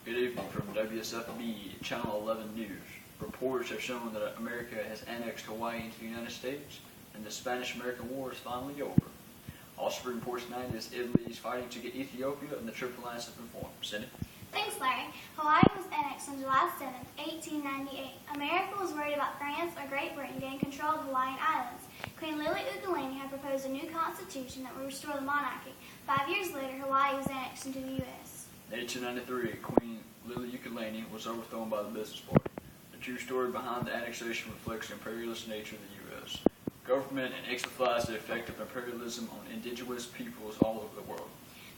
Good evening from WSFB Channel 11 News. Reports have shown that America has annexed Hawaii into the United States, and the Spanish-American War is finally over. Also for reports tonight is Italy is fighting to get Ethiopia, and the Triple Alliance has been formed. Cindy? Thanks, Larry. Hawaii was annexed on July 7, 1898. America was worried about France or Great Britain getting control of Hawaiian Islands. Queen Liliuokalani had proposed a new constitution that would restore the monarchy. 5 years later, Hawaii was annexed into the U.S. In 1893, Queen Liliuokalani was overthrown by the Business Party. The true story behind the annexation reflects the imperialist nature of the U.S. government and exemplifies the effect of imperialism on indigenous peoples all over the world.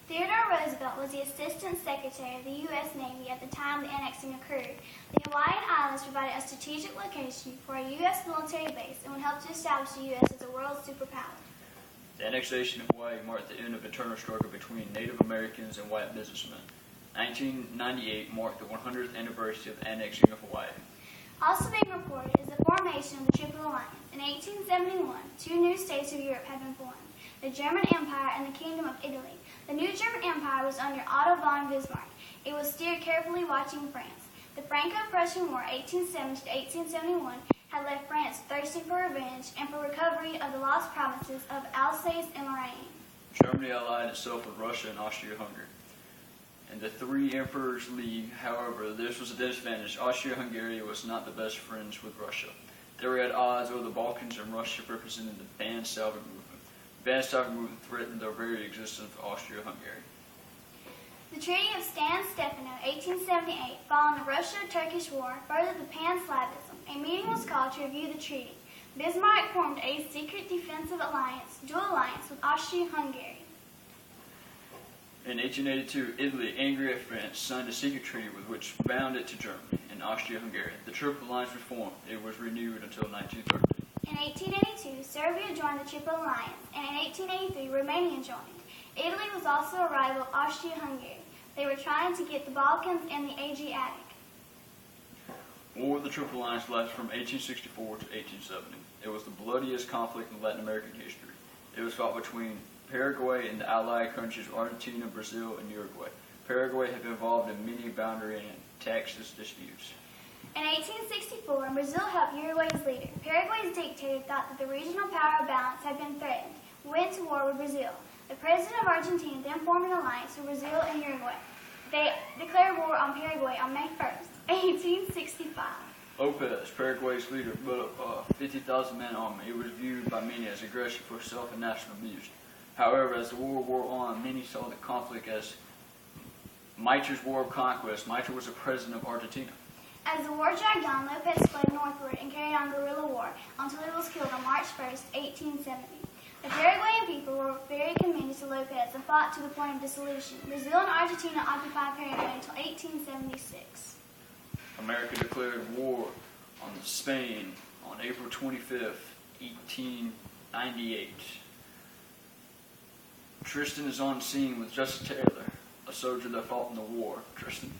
Theodore Roosevelt was the Assistant Secretary of the U.S. Navy at the time the annexing occurred. The Hawaiian Islands provided a strategic location for a U.S. military base and would help to establish the U.S. as a world superpower. The annexation of Hawaii marked the end of eternal struggle between Native Americans and white businessmen. 1998 marked the 100th anniversary of the annexing of Hawaii. Also being reported is the formation of the Triple Alliance. In 1871, two new states of Europe had been formed, the German Empire and the Kingdom of Italy. The new German Empire was under Otto von Bismarck. It was steered carefully watching France. The Franco-Prussian War, 1870 to 1871, had left France thirsting for revenge and for recovery of the lost provinces of Alsace and Lorraine. Germany allied itself with Russia and Austria-Hungary. In the Three Emperors League, however, this was a disadvantage. Austria-Hungary was not the best friends with Russia. They were at odds over the Balkans, and Russia represented the Pan-Slavic movement. The Pan-Slavic movement threatened the very existence of Austria-Hungary. The Treaty of Stan Stefano, 1878, following the Russo-Turkish War, furthered the Pan-Slavism. A meeting was called to review the treaty. Bismarck formed a secret defensive alliance, dual alliance, with Austria-Hungary. In 1882, Italy, angry at France, signed a secret treaty with which bound it to Germany and Austria-Hungary. The Triple Alliance was formed. It was renewed until 1913. In 1882, Serbia joined the Triple Alliance, and in 1883, Romania joined. Italy was also a rival of Austria-Hungary. They were trying to get the Balkans and the Adriatic. War of the Triple Alliance lasted from 1864 to 1870. It was the bloodiest conflict in Latin American history. It was fought between Paraguay and the allied countries of Argentina, Brazil, and Uruguay. Paraguay had been involved in many boundary and taxes disputes. In 1864, Brazil helped Uruguay's leader. Paraguay's dictator thought that the regional power balance had been threatened, went to war with Brazil. The president of Argentina then formed an alliance with Brazil and Uruguay. They declared war on Paraguay on May 1st, 1865. Lopez, Paraguay's leader, built up a 50,000-man army. It was viewed by many as aggression for self and national abuse. However, as the war wore on, many saw the conflict as Mitra's War of Conquest. Mitra was the president of Argentina. As the war dragged on, Lopez fled northward and carried on guerrilla war until he was killed on March 1st, 1870. The Paraguayan people were very commended to Lopez and fought to the point of dissolution. Brazil and Argentina occupied Paraguay until 1876. America declared war on Spain on April 25th, 1898. Tristan is on scene with Justin Taylor, a soldier that fought in the war. Tristan.